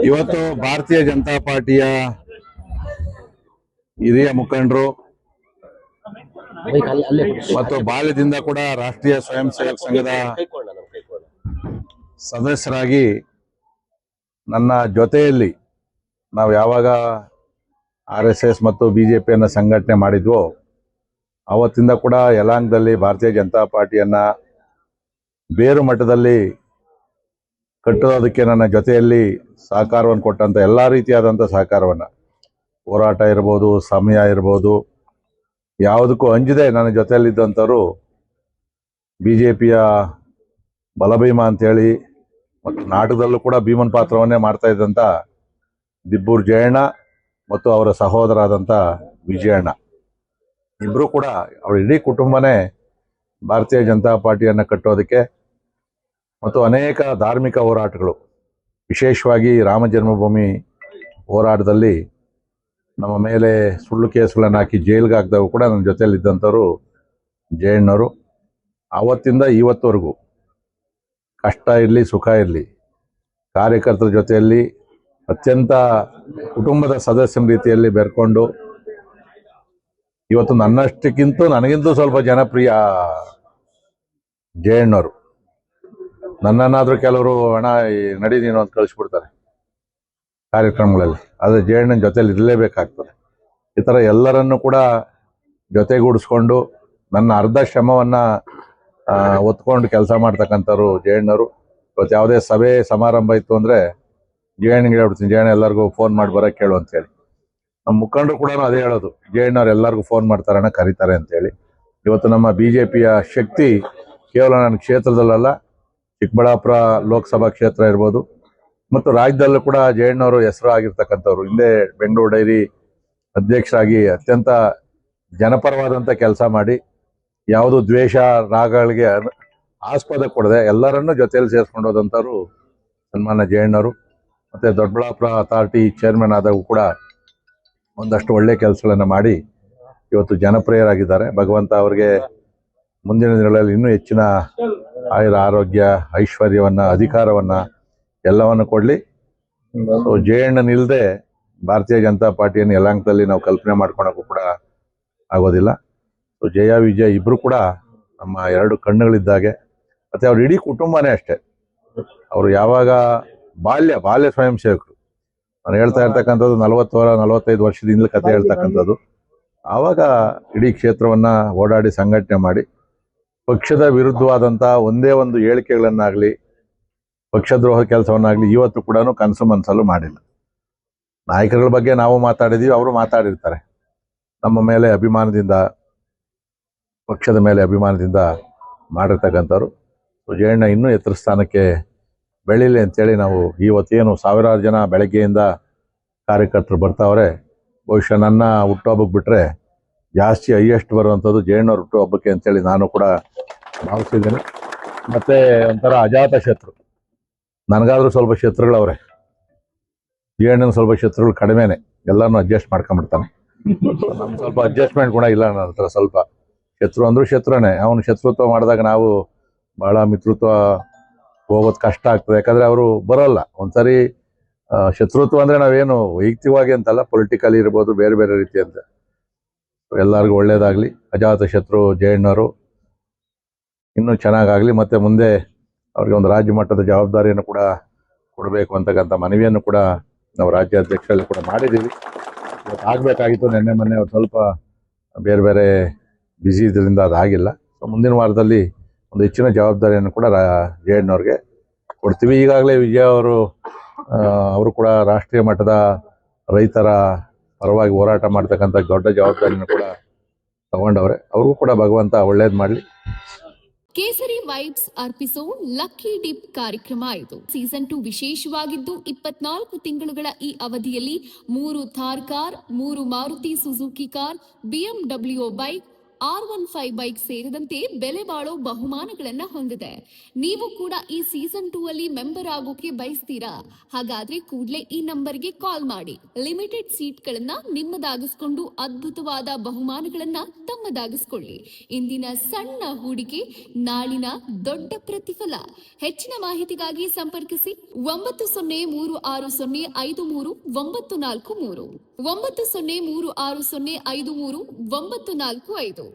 ಇವತ್ತು ಭಾರತೀಯ ಜನತಾ ಪಾರ್ಟಿಯ ಹಿರಿಯ ಮುಖಂಡರು ಮತ್ತು ಬಾಲ್ಯದಿಂದ ಕೂಡ ರಾಷ್ಟ್ರೀಯ ಸ್ವಯಂ ಸೇವಕ ಸಂಘದ ಸದಸ್ಯರಾಗಿ ನನ್ನ ಜೊತೆಯಲ್ಲಿ ನಾವು ಯಾವಾಗ RSS ಮತ್ತು ಬಿಜೆಪಿಯನ್ನು ಸಂಘಟನೆ ಮಾಡಿದ್ವೋ ಅವತ್ತಿಂದ ಕೂಡ ಯಲಾಂಗದಲ್ಲಿ ಭಾರತೀಯ ಜನತಾ ಪಾರ್ಟಿಯನ್ನ ಬೇರು ಮಟ್ಟದಲ್ಲಿ ಕಟ್ಟೋದಕ್ಕೆ ನನ್ನ ಜೊತೆಯಲ್ಲಿ ಸಹಕಾರವನ್ನು ಕೊಟ್ಟಂತ ಎಲ್ಲ ರೀತಿಯಾದಂಥ ಸಹಕಾರವನ್ನು, ಹೋರಾಟ ಇರ್ಬೋದು, ಸಮಯ ಇರ್ಬೋದು, ಯಾವುದಕ್ಕೂ ಅಂಜದೆ ನನ್ನ ಜೊತೆಯಲ್ಲಿದ್ದಂಥವ್ರು ಬಿಜೆಪಿಯ ಬಲಭೀಮ ಅಂತೇಳಿ ಮತ್ತು ನಾಟಕದಲ್ಲೂ ಕೂಡ ಭೀಮನ್ ಪಾತ್ರವನ್ನೇ ಮಾಡ್ತಾ ಇದ್ದಂಥ ದಿಬ್ಬೂರು ಜಯಣ್ಣ ಮತ್ತು ಅವರ ಸಹೋದರಾದಂಥ ವಿಜಯಣ್ಣ ಇಬ್ಬರು ಕೂಡ ಅವರ ಇಡೀ ಕುಟುಂಬನೇ ಭಾರತೀಯ ಜನತಾ ಪಾರ್ಟಿಯನ್ನು ಕಟ್ಟೋದಕ್ಕೆ ಮತ್ತು ಅನೇಕ ಧಾರ್ಮಿಕ ಹೋರಾಟಗಳು, ವಿಶೇಷವಾಗಿ ರಾಮ ಜನ್ಮಭೂಮಿ ಹೋರಾಟದಲ್ಲಿ ನಮ್ಮ ಮೇಲೆ ಸುಳ್ಳು ಕೇಸುಗಳನ್ನು ಹಾಕಿ ಜೈಲ್ಗೆ ಹಾಕಿದಾಗ ಕೂಡ ನನ್ನ ಜೊತೆಯಲ್ಲಿದ್ದಂಥವ್ರು ಜಯಣ್ಣವರು. ಆವತ್ತಿಂದ ಇವತ್ತವರೆಗೂ ಕಷ್ಟ ಇರಲಿ ಸುಖ ಇರಲಿ ಕಾರ್ಯಕರ್ತರ ಜೊತೆಯಲ್ಲಿ ಅತ್ಯಂತ ಕುಟುಂಬದ ಸದಸ್ಯನ ರೀತಿಯಲ್ಲಿ ಬೆರ್ಕೊಂಡು ಇವತ್ತು ನನಗಿಂತೂ ಸ್ವಲ್ಪ ಜನಪ್ರಿಯ ಜಯಣ್ಣವರು. ನನ್ನನ್ನಾದರೂ ಕೆಲವರು ಹಣ ನಡಿ ನೀನು ಅಂತ ಕಳಿಸ್ಬಿಡ್ತಾರೆ ಕಾರ್ಯಕ್ರಮಗಳಲ್ಲಿ, ಆದರೆ ಜಯಣ್ಣನ ಜೊತೆಯಲ್ಲಿ ಇರಲೇಬೇಕಾಗ್ತದೆ. ಈ ಥರ ಎಲ್ಲರನ್ನೂ ಕೂಡ ಜೊತೆಗೂಡಿಸ್ಕೊಂಡು ನನ್ನ ಅರ್ಧ ಶ್ರಮವನ್ನು ಒತ್ಕೊಂಡು ಕೆಲಸ ಮಾಡ್ತಕ್ಕಂಥವ್ರು ಜಯಣ್ಣವರು. ಇವತ್ತು ಯಾವುದೇ ಸಭೆ ಸಮಾರಂಭ ಇತ್ತು ಅಂದರೆ ಜಯಣ್ಣಗೆ ಹೇಳ್ಬಿಡ್ತೀನಿ, ಜಯಣ್ಣ ಎಲ್ಲರಿಗೂ ಫೋನ್ ಮಾಡಿ ಬರೋಕ್ಕೆ ಕೇಳು ಅಂತೇಳಿ. ನಮ್ಮ ಮುಖಂಡರು ಕೂಡ ಅದೇ ಹೇಳೋದು, ಜಯಣ್ಣವ್ರು ಎಲ್ಲರಿಗೂ ಫೋನ್ ಮಾಡ್ತಾರಣ್ಣ, ಕರೀತಾರೆ ಅಂತೇಳಿ. ಇವತ್ತು ನಮ್ಮ BJPಯ ಶಕ್ತಿ ಕೇವಲ ನನ್ನ ಕ್ಷೇತ್ರದಲ್ಲ, ಚಿಕ್ಕಬಳ್ಳಾಪುರ ಲೋಕಸಭಾ ಕ್ಷೇತ್ರ ಇರ್ಬೋದು ಮತ್ತು ರಾಜ್ಯದಲ್ಲೂ ಕೂಡ ಜಯಣ್ಣವರು ಹೆಸರು ಆಗಿರ್ತಕ್ಕಂಥವ್ರು. ಹಿಂದೆ ಬೆಂಗಳೂರು ಡೈರಿ ಅಧ್ಯಕ್ಷರಾಗಿ ಅತ್ಯಂತ ಜನಪರವಾದಂಥ ಕೆಲಸ ಮಾಡಿ ಯಾವುದು ದ್ವೇಷ ರಾಗಗಳಿಗೆ ಆಸ್ಪದ ಕೊಡದೆ ಎಲ್ಲರನ್ನೂ ಜೊತೆಯಲ್ಲಿ ಸೇರಿಸ್ಕೊಂಡು ಹೋದಂಥವ್ರು ಸನ್ಮಾನ್ಯ ಜಯಣ್ಣವರು. ಮತ್ತು ದೊಡ್ಡಬಳ್ಳಾಪುರ ಅಥಾರಿಟಿ ಚೇರ್ಮನ್ ಆದಾಗೂ ಕೂಡ ಒಂದಷ್ಟು ಒಳ್ಳೆಯ ಕೆಲಸಗಳನ್ನು ಮಾಡಿ ಇವತ್ತು ಜನಪ್ರಿಯರಾಗಿದ್ದಾರೆ. ಭಗವಂತ ಅವರಿಗೆ ಮುಂದಿನ ದಿನಗಳಲ್ಲಿ ಇನ್ನೂ ಹೆಚ್ಚಿನ ಆಯುರ ಆರೋಗ್ಯ ಐಶ್ವರ್ಯವನ್ನು ಅಧಿಕಾರವನ್ನು ಎಲ್ಲವನ್ನು ಕೊಡಲಿ. ಸೊ ಜಯಣ್ಣನಿಲ್ಲದೆ ಭಾರತೀಯ ಜನತಾ ಪಾರ್ಟಿಯನ್ನು ಯಲಾಂಕದಲ್ಲಿ ನಾವು ಕಲ್ಪನೆ ಮಾಡ್ಕೊಳಕ್ಕೂ ಕೂಡ ಆಗೋದಿಲ್ಲ. ಸೊ ಜಯ ವಿಜಯ್ ಇಬ್ಬರು ಕೂಡ ನಮ್ಮ ಎರಡು ಕಣ್ಣುಗಳಿದ್ದಾಗೆ. ಮತ್ತು ಅವ್ರ ಇಡೀ ಕುಟುಂಬನೇ ಅಷ್ಟೇ. ಅವರು ಯಾವಾಗ ಬಾಲ್ಯ ಸ್ವಯಂ ಸೇವಕರು, ನಾನು ಹೇಳ್ತಾ ಇರ್ತಕ್ಕಂಥದ್ದು 45 ವರ್ಷದಿಂದ ಕತೆ ಹೇಳ್ತಕ್ಕಂಥದ್ದು. ಆವಾಗ ಇಡೀ ಕ್ಷೇತ್ರವನ್ನು ಓಡಾಡಿ ಸಂಘಟನೆ ಮಾಡಿ ಪಕ್ಷದ ವಿರುದ್ಧವಾದಂಥ ಒಂದೇ ಒಂದು ಹೇಳಿಕೆಗಳನ್ನಾಗಲಿ ಪಕ್ಷದ್ರೋಹ ಕೆಲಸವನ್ನಾಗಲಿ ಇವತ್ತು ಕೂಡ ಕನಸು ಮನಸ್ಸಲ್ಲೂ ಮಾಡಿಲ್ಲ. ನಾಯಕರುಗಳ ಬಗ್ಗೆ ನಾವು ಮಾತಾಡಿದ್ದೀವಿ, ಅವರು ಮಾತಾಡಿರ್ತಾರೆ. ನಮ್ಮ ಮೇಲೆ ಅಭಿಮಾನದಿಂದ, ಪಕ್ಷದ ಮೇಲೆ ಅಭಿಮಾನದಿಂದ ಮಾಡಿರ್ತಕ್ಕಂಥವ್ರು. ಜಯಣ್ಣ ಇನ್ನೂ ಎತ್ತರ ಸ್ಥಾನಕ್ಕೆ ಬೆಳೀಲಿ ಅಂತೇಳಿ ನಾವು ಇವತ್ತೇನು ಸಾವಿರಾರು ಜನ ಬೆಳಗ್ಗೆಯಿಂದ ಕಾರ್ಯಕರ್ತರು ಬರ್ತಾವ್ರೆ. ಬಹುಶಃ ನನ್ನ ಹುಟ್ಟುಹಬ್ಬಕ್ಕೆ ಬಿಟ್ಟರೆ ಜಾಸ್ತಿ ಹೈಯೆಸ್ಟ್ ಬರುವಂಥದ್ದು ಜಯಣ್ಣವ್ರ ಹುಟ್ಟುಹಬ್ಬಕ್ಕೆ ಅಂತೇಳಿ ನಾನು ಕೂಡ ಭಾವಿಸಿದ್ದೇನೆ. ಮತ್ತು ಒಂಥರ ಅಜಾತ ಶತ್ರು, ನನಗಾದ್ರೂ ಸ್ವಲ್ಪ ಶತ್ರುಗಳವ್ರೆ, ಜಯಣ್ಣನ ಸ್ವಲ್ಪ ಶತ್ರುಗಳು ಕಡಿಮೆನೆ, ಎಲ್ಲರನ್ನೂ ಅಡ್ಜಸ್ಟ್ ಮಾಡ್ಕೊಂಡ್ಬಿಡ್ತಾನೆ. ನಮ್ಗೆ ಸ್ವಲ್ಪ ಅಡ್ಜಸ್ಟ್ಮೆಂಟ್ ಕೂಡ ಇಲ್ಲ ನನ್ನ ಹತ್ರ. ಸ್ವಲ್ಪ ಶತ್ರು ಅಂದರೂ ಶತ್ರುನೇ. ಅವನು ಶತ್ರುತ್ವ ಮಾಡಿದಾಗ ನಾವು ಭಾಳ ಮಿತ್ರತ್ವ ಹೋಗೋದು ಕಷ್ಟ ಆಗ್ತದೆ. ಯಾಕಂದರೆ ಅವರು ಬರೋಲ್ಲ. ಒಂದ್ಸರಿ ಶತ್ರುತ್ವ ಅಂದರೆ ನಾವೇನು ವೈಯಕ್ತಿಕವಾಗಿ ಅಂತಲ್ಲ, ಪೊಲಿಟಿಕಲಿ ಇರ್ಬೋದು, ಬೇರೆ ಬೇರೆ ರೀತಿ ಅಂತ. ಎಲ್ಲರಿಗೂ ಒಳ್ಳೇದಾಗಲಿ. ಅಜಾತ ಶತ್ರು ಜಯಣ್ಣವರು ಇನ್ನೂ ಚೆನ್ನಾಗಾಗಲಿ. ಮತ್ತು ಮುಂದೆ ಅವ್ರಿಗೆ ಒಂದು ರಾಜ್ಯ ಮಟ್ಟದ ಜವಾಬ್ದಾರಿಯನ್ನು ಕೂಡ ಕೊಡಬೇಕು ಅಂತಕ್ಕಂಥ ಮನವಿಯನ್ನು ಕೂಡ ನಾವು ರಾಜ್ಯಾಧ್ಯಕ್ಷರಲ್ಲಿ ಕೂಡ ಮಾಡಿದ್ದೀವಿ. ಇವತ್ತು ಆಗಬೇಕಾಗಿತ್ತು, ನಿನ್ನೆ ಮೊನ್ನೆ ಅವ್ರು ಸ್ವಲ್ಪ ಬೇರೆ ಬೇರೆ ಬ್ಯುಸಿ ಇದರಿಂದ ಅದಾಗಿಲ್ಲ. ಸೊ ಮುಂದಿನ ವಾರದಲ್ಲಿ ಒಂದು ಹೆಚ್ಚಿನ ಜವಾಬ್ದಾರಿಯನ್ನು ಕೂಡ ಜಯಣ್ಣವ್ರಿಗೆ ಕೊಡ್ತೀವಿ. ಈಗಾಗಲೇ ವಿಜಯ್ ಅವರು ಕೂಡ ರಾಷ್ಟ್ರೀಯ ಮಟ್ಟದ ರೈತರ ಪರವಾಗಿ ಹೋರಾಟ ಮಾಡ್ತಕ್ಕಂಥ ದೊಡ್ಡ ಜವಾಬ್ದಾರಿಯನ್ನು ಕೂಡ ತಗೊಂಡವ್ರೆ. ಅವ್ರಿಗೂ ಕೂಡ ಭಗವಂತ ಒಳ್ಳೇದು ಮಾಡಲಿ. ಕೇಸರಿ ವೈಬ್ಸ್ ಅರ್ಪಿಸೋ ಲಕ್ಕಿ ಡಿಪ್ ಕಾರ್ಯಕ್ರಮ ಇದು. ಸೀಸನ್ 2 ವಿಶೇಷವಾಗಿದ್ದು 24 ತಿಂಗಳುಗಳ ಈ ಅವಧಿಯಲ್ಲಿ 3 Thar car, 3 Maruti Suzuki car, BMW bike, R15 bike ಸೇರಿದಂತೆ ಬೆಲೆ ಬಾಳೋ ಬಹುಮಾನಗಳನ್ನ ಹೊಂದಿದೆ. ನೀವು ಕೂಡ ಈ ಸೀಸನ್ 2 ಅಲ್ಲಿ ಮೆಂಬರ್ ಆಗೋಕೆ ಬಯಸ್ತೀರಾ? ಹಾಗಾದ್ರೆ ಕೂಡಲೇ ಈ ನಂಬರ್ಗೆ ಕಾಲ್ ಮಾಡಿ. ಲಿಮಿಟೆಡ್ ಸೀಟ್ಗಳನ್ನ ನಿಮ್ಮದಾಗಿಸ್ಕೊಂಡು ಅದ್ಭುತವಾದ ಬಹುಮಾನಗಳನ್ನ ತಮ್ಮದಾಗಿಸ್ಕೊಳ್ಳಿ. ಇಂದಿನ ಸಣ್ಣ ಹೂಡಿಕೆ ನಾಳಿನ ದೊಡ್ಡ ಪ್ರತಿಫಲ. ಹೆಚ್ಚಿನ ಮಾಹಿತಿಗಾಗಿ ಸಂಪರ್ಕಿಸಿ 9036053943 9036053945.